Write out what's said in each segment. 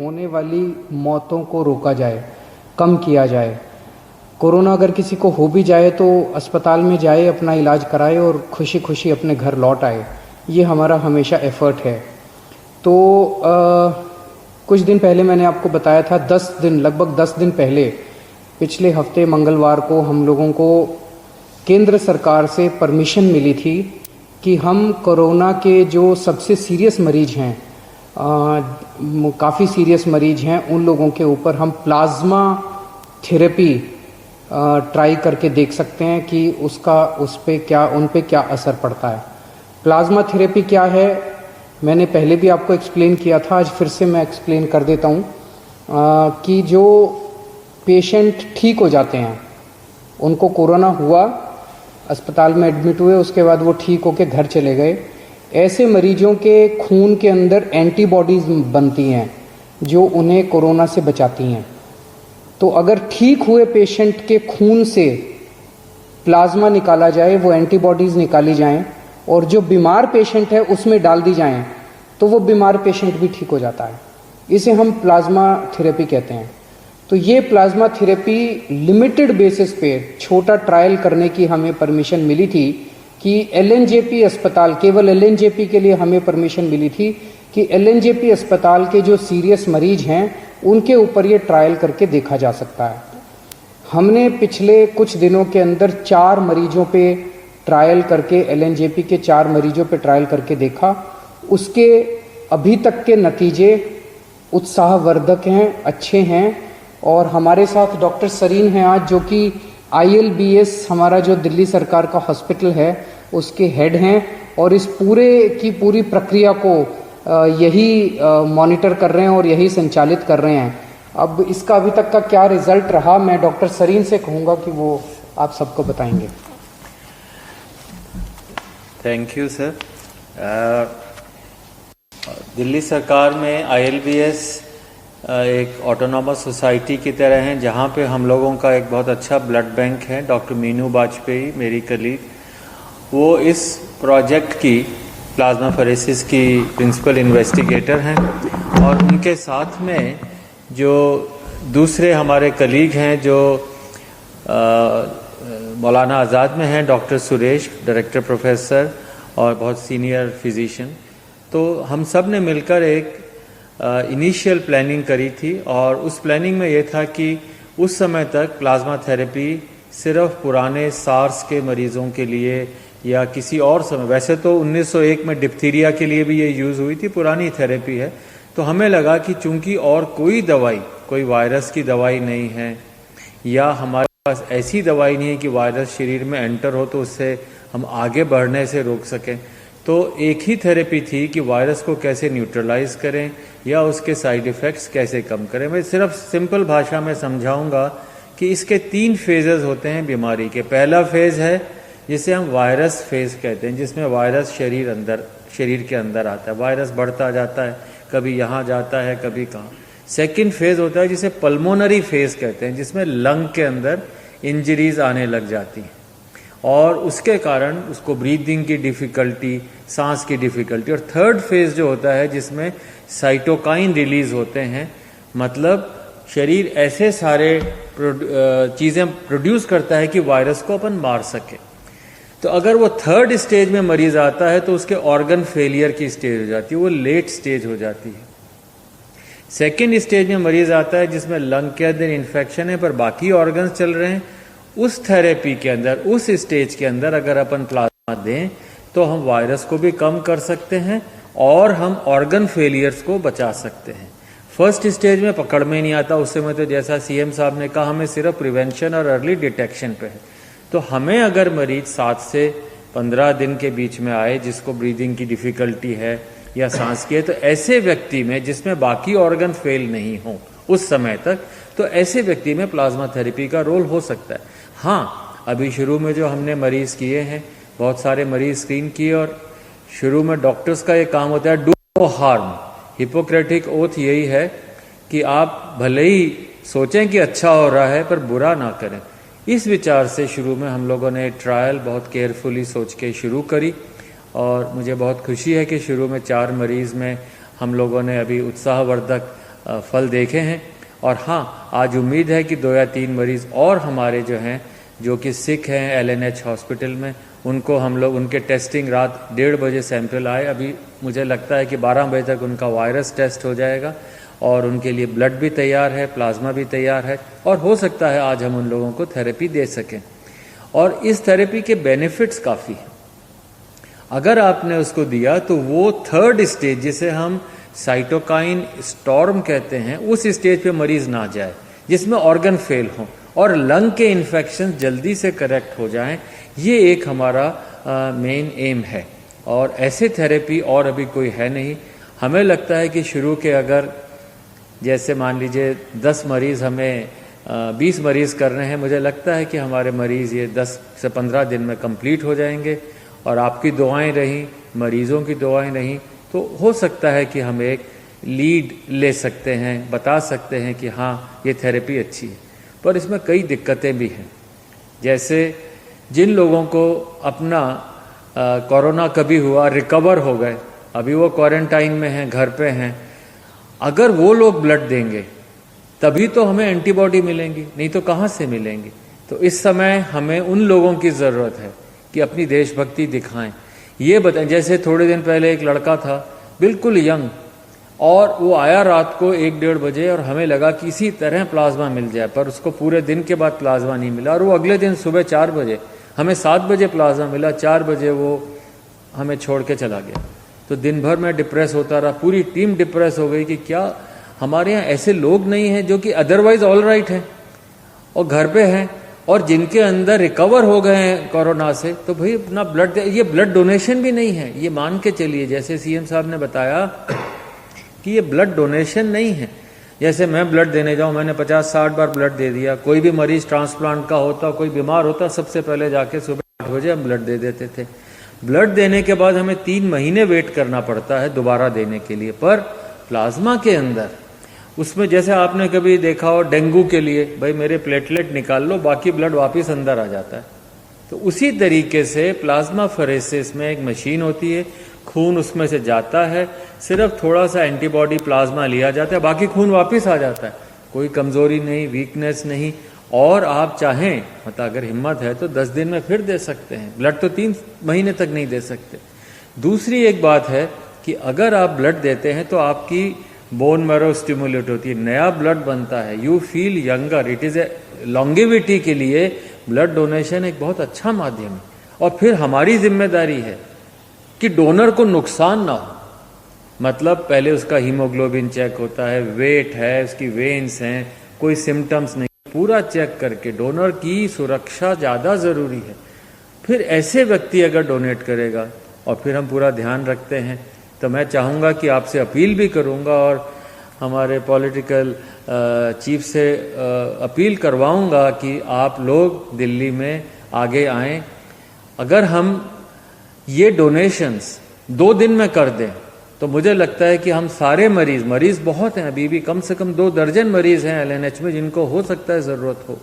होने वाली मौतों को रोका जाए, कम किया जाए। कोरोना अगर किसी को हो भी जाए तो अस्पताल में जाए, अपना इलाज कराए और खुशी खुशी अपने घर लौट आए। ये हमारा हमेशा एफर्ट है। तो कुछ दिन पहले मैंने आपको बताया था, 10 दिन, लगभग 10 दिन पहले, पिछले हफ्ते मंगलवार को हम लोगों को केंद्र सरकार से परमिशन मिली थी कि हम कोरोना के जो सबसे सीरियस मरीज हैं, काफ़ी सीरियस मरीज हैं, उन लोगों के ऊपर हम प्लाज्मा थेरेपी ट्राई करके देख सकते हैं कि उन पे क्या असर पड़ता है। प्लाज्मा थेरेपी क्या है, मैंने पहले भी आपको एक्सप्लेन किया था, आज फिर से मैं एक्सप्लेन कर देता हूँ कि जो पेशेंट ठीक हो जाते हैं, उनको कोरोना हुआ, अस्पताल में एडमिट हुए, उसके बाद वो ठीक होकर घर चले गए, ऐसे मरीजों के खून के अंदर एंटीबॉडीज़ बनती हैं जो उन्हें कोरोना से बचाती हैं। तो अगर ठीक हुए पेशेंट के खून से प्लाज्मा निकाला जाए, वो एंटीबॉडीज़ निकाली जाएं और जो बीमार पेशेंट है उसमें डाल दी जाएं, तो वो बीमार पेशेंट भी ठीक हो जाता है। इसे हम प्लाज्मा थेरेपी कहते हैं। तो ये प्लाज्मा थेरेपी लिमिटेड बेसिस पे छोटा ट्रायल करने की हमें परमिशन मिली थी कि एलएनजेपी अस्पताल, केवल एलएनजेपी के लिए हमें परमिशन मिली थी कि एलएनजेपी अस्पताल के जो सीरियस मरीज हैं उनके ऊपर ये ट्रायल करके देखा जा सकता है। हमने पिछले कुछ दिनों के अंदर 4 मरीजों पे ट्रायल करके, एलएनजेपी के 4 मरीजों पे ट्रायल करके देखा। उसके अभी तक के नतीजे उत्साहवर्धक हैं, अच्छे हैं। और हमारे साथ डॉक्टर सरीन हैं आज, जो कि ILBS, हमारा जो दिल्ली सरकार का हॉस्पिटल है, उसके हेड हैं और इस पूरे की पूरी प्रक्रिया को यही मॉनिटर कर रहे हैं और यही संचालित कर रहे हैं। अब इसका अभी तक का क्या रिजल्ट रहा, मैं डॉक्टर सरीन से कहूँगा कि वो आप सबको बताएंगे। Thank you sir. दिल्ली सरकार में ILBS एक ऑटोनॉमस सोसाइटी की तरह है, जहाँ पे हम लोगों का एक बहुत अच्छा ब्लड बैंक है। डॉक्टर मीनू बाजपेयी, मेरी कलीग, वो इस प्रोजेक्ट की, प्लाज्मा फेरेसिस की प्रिंसिपल इन्वेस्टिगेटर हैं। और उनके साथ में जो दूसरे हमारे कलीग हैं, जो मौलाना आज़ाद में हैं, डॉक्टर सुरेश, डायरेक्टर प्रोफेसर और बहुत सीनियर फिजिशियन। तो हम सब ने मिलकर एक इनिशियल प्लानिंग करी थी और उस प्लानिंग में ये था कि उस समय तक प्लाज्मा थेरेपी सिर्फ पुराने सार्स के मरीजों के लिए या किसी और समय, वैसे तो 1901 में डिप्थीरिया के लिए भी ये यूज़ हुई थी, पुरानी थेरेपी है। तो हमें लगा कि चूंकि और कोई दवाई, कोई वायरस की दवाई नहीं है या हमारे पास ऐसी दवाई नहीं है कि वायरस शरीर में एंटर हो तो उससे हम आगे बढ़ने से रोक सकें, तो एक ही थेरेपी थी कि वायरस को कैसे न्यूट्रलाइज करें या उसके साइड इफ़ेक्ट्स कैसे कम करें। मैं सिर्फ सिंपल भाषा में समझाऊंगा कि इसके 3 फेजेस होते हैं बीमारी के। पहला फेज़ है जिसे हम वायरस फेज़ कहते हैं, जिसमें वायरस शरीर के अंदर आता है, वायरस बढ़ता जाता है, कभी यहाँ जाता है, कभी कहाँ। सेकेंड फेज़ होता है जिसे पल्मोनरी फेज़ कहते हैं, जिसमें लंग के अंदर इंजरीज आने लग जाती हैं और उसके कारण उसको ब्रीदिंग की डिफ़िकल्टी, सांस की डिफ़िकल्टी। और थर्ड फेज़ जो होता है जिसमें साइटोकाइन रिलीज होते हैं, मतलब शरीर ऐसे सारे चीज़ें प्रोड्यूस करता है कि वायरस को अपन मार सके। तो अगर वो थर्ड स्टेज में मरीज आता है तो उसके ऑर्गन फेलियर की स्टेज हो जाती है, वो लेट स्टेज हो जाती है। सेकेंड स्टेज में मरीज आता है जिसमें लंग के अंदर इन्फेक्शन है पर बाकी ऑर्गन्स चल रहे हैं। उस थेरेपी के अंदर, उस स्टेज के अंदर अगर अपन प्लाज्मा दें तो हम वायरस को भी कम कर सकते हैं और हम ऑर्गन फेलियर्स को बचा सकते हैं। फर्स्ट स्टेज में पकड़ में नहीं आता, उस समय तो जैसा CM साहब ने कहा, हमें सिर्फ प्रिवेंशन और अर्ली डिटेक्शन पे है। तो हमें अगर मरीज 7 से 15 दिन के बीच में आए जिसको ब्रीदिंग की डिफ़िकल्टी है या सांस की है, तो ऐसे व्यक्ति में जिसमें बाकी ऑर्गन फेल नहीं हो उस समय तक, तो ऐसे व्यक्ति में प्लाज्मा थेरेपी का रोल हो सकता है। हाँ, अभी शुरू में जो हमने मरीज किए हैं, बहुत सारे मरीज स्क्रीन किए और शुरू में डॉक्टर्स का ये काम होता है do no harm. Hippocratic oath यही है कि आप भले ही सोचें कि अच्छा हो रहा है पर बुरा ना करें। इस विचार से शुरू में हम लोगों ने ट्रायल बहुत केयरफुली सोच के शुरू करी और मुझे बहुत खुशी है कि शुरू में 4 मरीज में हम लोगों ने अभी उत्साहवर्धक फल देखे हैं। और हाँ, आज उम्मीद है कि 2 या 3 मरीज़ और हमारे जो हैं, जो कि सिक हैं LNH हॉस्पिटल में, उनको हम लोग उनके टेस्टिंग रात 1:30 बजे सैंपल आए। अभी मुझे लगता है कि 12 बजे तक उनका वायरस टेस्ट हो जाएगा और उनके लिए ब्लड भी तैयार है, प्लाज्मा भी तैयार है, और हो सकता है आज हम उन लोगों को थेरेपी दे सकें। और इस थेरेपी के बेनिफिट्स काफ़ी हैं। अगर आपने उसको दिया तो वो 3rd स्टेज, जिसे हम साइटोकाइन स्टॉर्म कहते हैं, उस स्टेज पे मरीज ना जाए जिसमें ऑर्गन फेल हो और लंग के इन्फेक्शन जल्दी से करेक्ट हो जाएं। ये एक हमारा मेन एम है और ऐसे थेरेपी और अभी कोई है नहीं। हमें लगता है कि शुरू के अगर जैसे मान लीजिए 10 मरीज़ हमें 20 मरीज़ करने हैं, मुझे लगता है कि हमारे मरीज़ ये 10 से 15 दिन में कंप्लीट हो जाएंगे। और आपकी दुआएं रहीं, मरीज़ों की दुआएं रहीं, तो हो सकता है कि हम एक लीड ले सकते हैं, बता सकते हैं कि हाँ ये थेरेपी अच्छी है। पर इसमें कई दिक्कतें भी हैं। जैसे जिन लोगों को अपना कोरोना कभी हुआ, रिकवर हो गए, अभी वो क्वारंटाइन में हैं, घर पे हैं, अगर वो लोग ब्लड देंगे तभी तो हमें एंटीबॉडी मिलेंगी, नहीं तो कहाँ से मिलेंगी। तो इस समय हमें उन लोगों की ज़रूरत है कि अपनी देशभक्ति दिखाएं। ये बताएं, जैसे थोड़े दिन पहले एक लड़का था बिल्कुल यंग, और वो आया रात को 1-1:30 बजे और हमें लगा कि इसी तरह प्लाज्मा मिल जाए, पर उसको पूरे दिन के बाद प्लाज्मा नहीं मिला। और वो अगले दिन सुबह 4 बजे, हमें 7 बजे प्लाज्मा मिला, 4 बजे वो हमें छोड़ के चला गया। तो दिन भर मैं डिप्रेस होता रहा, पूरी टीम डिप्रेस हो गई कि क्या हमारे यहाँ ऐसे लोग नहीं हैं जो कि अदरवाइज ऑल राइट हैं और घर पे हैं, और जिनके अंदर रिकवर हो गए हैं कोरोना से, तो भाई अपना ब्लड, ये ब्लड डोनेशन भी नहीं है, ये मान के चलिए। जैसे CM साहब ने बताया कि ये ब्लड डोनेशन नहीं है। जैसे मैं ब्लड देने जाऊं, मैंने 50-60 बार ब्लड दे दिया। कोई भी मरीज ट्रांसप्लांट का होता, कोई बीमार होता, सबसे पहले जाके सुबह 8 बजे हम ब्लड दे देते थे। ब्लड देने के बाद हमें 3 महीने वेट करना पड़ता है दोबारा देने के लिए। पर प्लाज्मा के अंदर, उसमें जैसे आपने कभी देखा हो डेंगू के लिए, भाई मेरे प्लेटलेट निकाल लो, बाकी ब्लड वापस अंदर आ जाता है। तो उसी तरीके से प्लाज्मा फेरेसिस में एक मशीन होती है, खून उसमें से जाता है, सिर्फ थोड़ा सा एंटीबॉडी प्लाज्मा लिया जाता है, बाकी खून वापस आ जाता है। कोई कमजोरी नहीं, वीकनेस नहीं। और आप चाहें, मतलब अगर हिम्मत है तो 10 दिन में फिर दे सकते हैं ब्लड, तो 3 महीने तक नहीं दे सकते। दूसरी एक बात है कि अगर आप ब्लड देते हैं तो आपकी बोन मैरो स्टिमुलेट होती है, नया ब्लड बनता है, you feel younger, it is a longevity के लिए ब्लड डोनेशन एक बहुत अच्छा माध्यम है। और फिर हमारी जिम्मेदारी है कि डोनर को नुकसान ना हो। मतलब पहले उसका हीमोग्लोबिन चेक होता है, वेट है, उसकी वेन्स हैं, कोई सिम्टम्स नहीं, पूरा चेक करके डोनर की सुरक्षा ज़्यादा ज़रूरी है। फिर ऐसे व्यक्ति अगर डोनेट करेगा और फिर हम पूरा ध्यान रखते हैं, तो मैं चाहूँगा कि आपसे अपील भी करूँगा और हमारे पॉलिटिकल चीफ से अपील करवाऊँगा कि आप लोग दिल्ली में आगे आएँ। अगर हम ये डोनेशंस 2 दिन में कर दें तो मुझे लगता है कि हम सारे मरीज बहुत हैं, अभी भी कम से कम 2 दर्जन मरीज हैं LNH में जिनको हो सकता है ज़रूरत हो।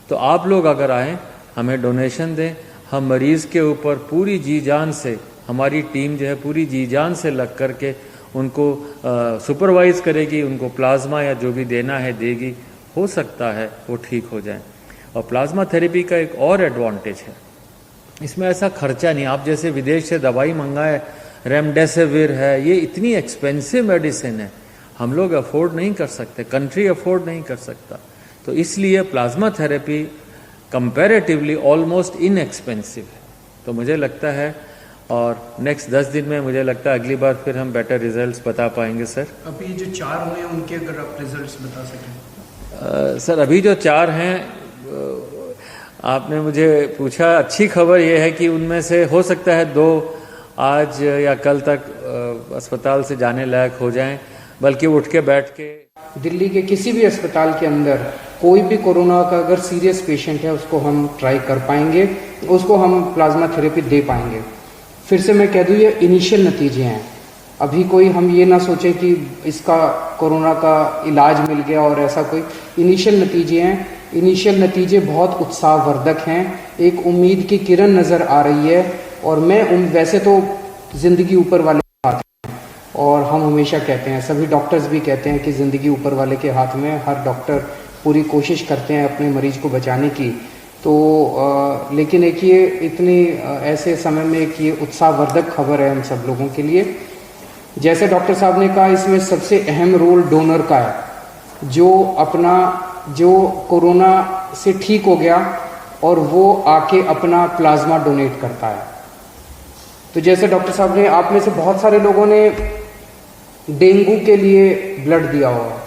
तो आप लोग अगर आएँ, हमें डोनेशन दें, हम मरीज़ के ऊपर पूरी जी जान से, हमारी टीम जो है पूरी जी जान से लग करके उनको सुपरवाइज करेगी, उनको प्लाज्मा या जो भी देना है देगी। हो सकता है वो ठीक हो जाए। और प्लाज्मा थेरेपी का एक और एडवांटेज है, इसमें ऐसा खर्चा नहीं। आप जैसे विदेश से दवाई मंगाए, रेमडेसिविर है, ये इतनी एक्सपेंसिव मेडिसिन है, हम लोग अफोर्ड नहीं कर सकते, कंट्री अफोर्ड नहीं कर सकता। तो इसलिए plasma therapy comparatively almost inexpensive है। तो मुझे लगता है, और नेक्स्ट 10 दिन में मुझे लगता है अगली बार फिर हम बेटर रिजल्ट्स बता पाएंगे। सर अभी जो 4 हुए हैं उनके अगर आप रिजल्ट्स बता सकें। सर अभी जो 4 हैं, आपने मुझे पूछा, अच्छी खबर यह है कि उनमें से हो सकता है 2 आज या कल तक अस्पताल से जाने लायक हो जाएं, बल्कि उठ के बैठ के। दिल्ली के किसी भी अस्पताल के अंदर कोई भी कोरोना का अगर सीरियस पेशेंट है उसको हम ट्राई कर पाएंगे, उसको हम प्लाज्मा थेरेपी दे पाएंगे। फिर से मैं कह दूं, ये इनिशियल नतीजे हैं। अभी कोई हम ये ना सोचे कि इसका कोरोना का इलाज मिल गया और ऐसा कोई, इनिशियल नतीजे हैं। इनिशियल नतीजे बहुत उत्साहवर्धक हैं, एक उम्मीद की किरण नज़र आ रही है। और मैं वैसे तो ज़िंदगी ऊपर वाले हाथ हैं और हम हमेशा कहते हैं, सभी डॉक्टर्स भी कहते हैं कि ज़िंदगी ऊपर वाले के हाथ में, हर डॉक्टर पूरी कोशिश करते हैं अपने मरीज को बचाने की। तो लेकिन एक ये इतनी ऐसे समय में एक ये उत्साहवर्धक खबर है हम सब लोगों के लिए। जैसे डॉक्टर साहब ने कहा, इसमें सबसे अहम रोल डोनर का है, जो कोरोना से ठीक हो गया और वो आके अपना प्लाज्मा डोनेट करता है। तो जैसे डॉक्टर साहब ने, आप में से बहुत सारे लोगों ने डेंगू के लिए ब्लड दिया होगा।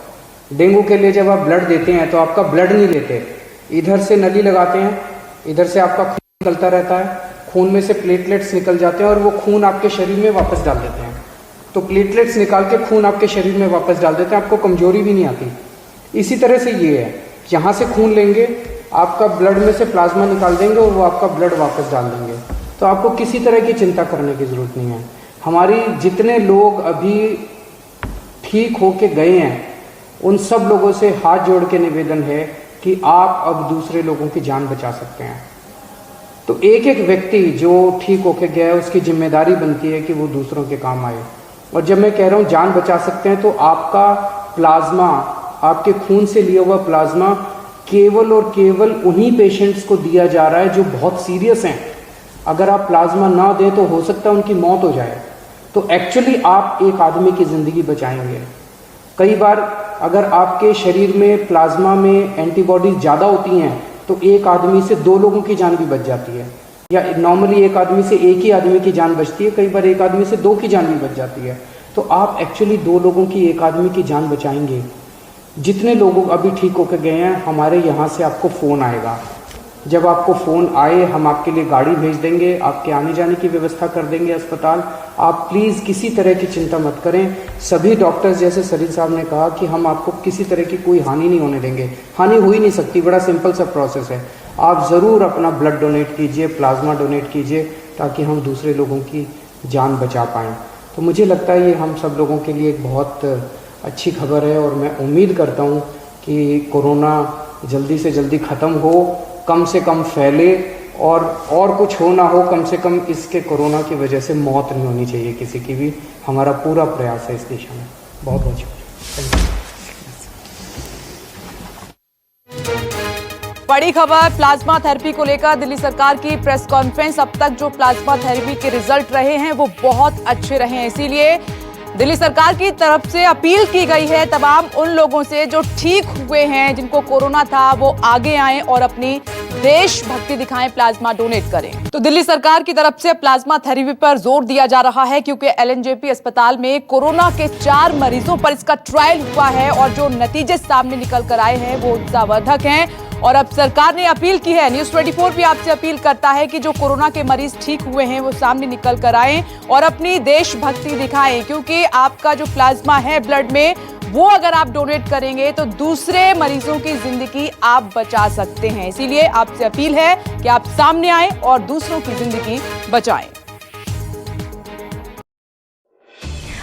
डेंगू के लिए जब आप ब्लड देते हैं तो आपका ब्लड नहीं लेते, इधर से नली लगाते हैं, इधर से आपका खून निकलता रहता है, खून में से प्लेटलेट्स निकल जाते हैं और वो खून आपके शरीर में वापस डाल देते हैं। तो प्लेटलेट्स निकाल के खून आपके शरीर में वापस डाल देते हैं, आपको कमजोरी भी नहीं आती। इसी तरह से ये है, यहाँ से खून लेंगे, आपका ब्लड में से प्लाज्मा निकाल देंगे और वो आपका ब्लड वापस डाल देंगे। तो आपको किसी तरह की चिंता करने की जरूरत नहीं है। हमारी जितने लोग अभी ठीक होके गए हैं, उन सब लोगों से हाथ जोड़ के निवेदन है कि आप अब दूसरे लोगों की जान बचा सकते हैं। तो एक एक व्यक्ति जो ठीक होके गया है, उसकी जिम्मेदारी बनती है कि वो दूसरों के काम आए। और जब मैं कह रहा हूँ जान बचा सकते हैं, तो आपका प्लाज्मा, आपके खून से लिया हुआ प्लाज्मा केवल और केवल उन्हीं पेशेंट्स को दिया जा रहा है जो बहुत सीरियस हैं। अगर आप प्लाज्मा ना दें तो हो सकता है उनकी मौत हो जाए। तो एक्चुअली आप एक आदमी की ज़िंदगी बचाएंगे। कई बार अगर आपके शरीर में प्लाज्मा में एंटीबॉडीज ज़्यादा होती हैं तो एक आदमी से 2 लोगों की जान भी बच जाती है, या नॉर्मली एक आदमी से एक ही आदमी की जान बचती है, कई बार एक आदमी से 2 की जान भी बच जाती है। तो आप एक्चुअली 2 लोगों की, एक आदमी की जान बचाएंगे। जितने लोग अभी ठीक होकर गए हैं, हमारे यहाँ से आपको फ़ोन आएगा। जब आपको फ़ोन आए, हम आपके लिए गाड़ी भेज देंगे, आपके आने जाने की व्यवस्था कर देंगे अस्पताल। आप प्लीज़ किसी तरह की चिंता मत करें। सभी डॉक्टर्स, जैसे सरीन साहब ने कहा, कि हम आपको किसी तरह की कोई हानि नहीं होने देंगे। हानि हो ही नहीं सकती, बड़ा सिंपल सा प्रोसेस है। आप ज़रूर अपना ब्लड डोनेट कीजिए, प्लाज्मा डोनेट कीजिए, ताकि हम दूसरे लोगों की जान बचा पाएँ। तो मुझे लगता है ये हम सब लोगों के लिए एक बहुत अच्छी खबर है, और मैं उम्मीद करता हूँ कि कोरोना जल्दी से जल्दी ख़त्म हो, कम से कम फैले, और कुछ हो ना हो, कम से कम इसके कोरोना की वजह से मौत नहीं होनी चाहिए किसी की भी। हमारा पूरा प्रयास है इस दिशा में। बहुत बहुत शुक्रिया। बड़ी खबर प्लाज्मा थेरेपी को लेकर दिल्ली सरकार की प्रेस कॉन्फ्रेंस। अब तक जो प्लाज्मा थेरेपी के रिजल्ट रहे हैं वो बहुत अच्छे रहे हैं, इसीलिए दिल्ली सरकार की तरफ से अपील की गई है तमाम उन लोगों से जो ठीक हुए हैं, जिनको कोरोना था, वो आगे आएं और अपनी देशभक्ति दिखाएं, प्लाज्मा डोनेट करें। तो दिल्ली सरकार की तरफ से प्लाज्मा थेरेपी पर जोर दिया जा रहा है, क्योंकि एलएनजेपी अस्पताल में कोरोना के 4 मरीजों पर इसका ट्रायल हुआ है और जो नतीजे सामने निकल कर आए हैं वो उत्साहवर्धक हैं। और अब सरकार ने अपील की है, न्यूज़ 24 भी आपसे अपील करता है कि जो कोरोना के मरीज ठीक हुए हैं वो सामने निकल कर आएं और अपनी देशभक्ति दिखाएं, क्योंकि आपका जो प्लाज्मा है ब्लड में, वो अगर आप डोनेट करेंगे तो दूसरे मरीजों की जिंदगी आप बचा सकते हैं। इसीलिए आपसे अपील है कि आप सामने आएं और दूसरों की जिंदगी बचाएं।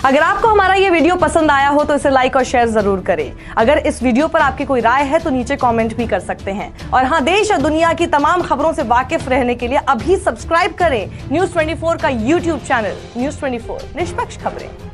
अगर आपको हमारा ये वीडियो पसंद आया हो तो इसे लाइक और शेयर जरूर करें। अगर इस वीडियो पर आपकी कोई राय है तो नीचे कमेंट भी कर सकते हैं। और हाँ, देश और दुनिया की तमाम खबरों से वाकिफ रहने के लिए अभी सब्सक्राइब करें न्यूज़ 24 का YouTube चैनल। न्यूज़ 24, निष्पक्ष खबरें।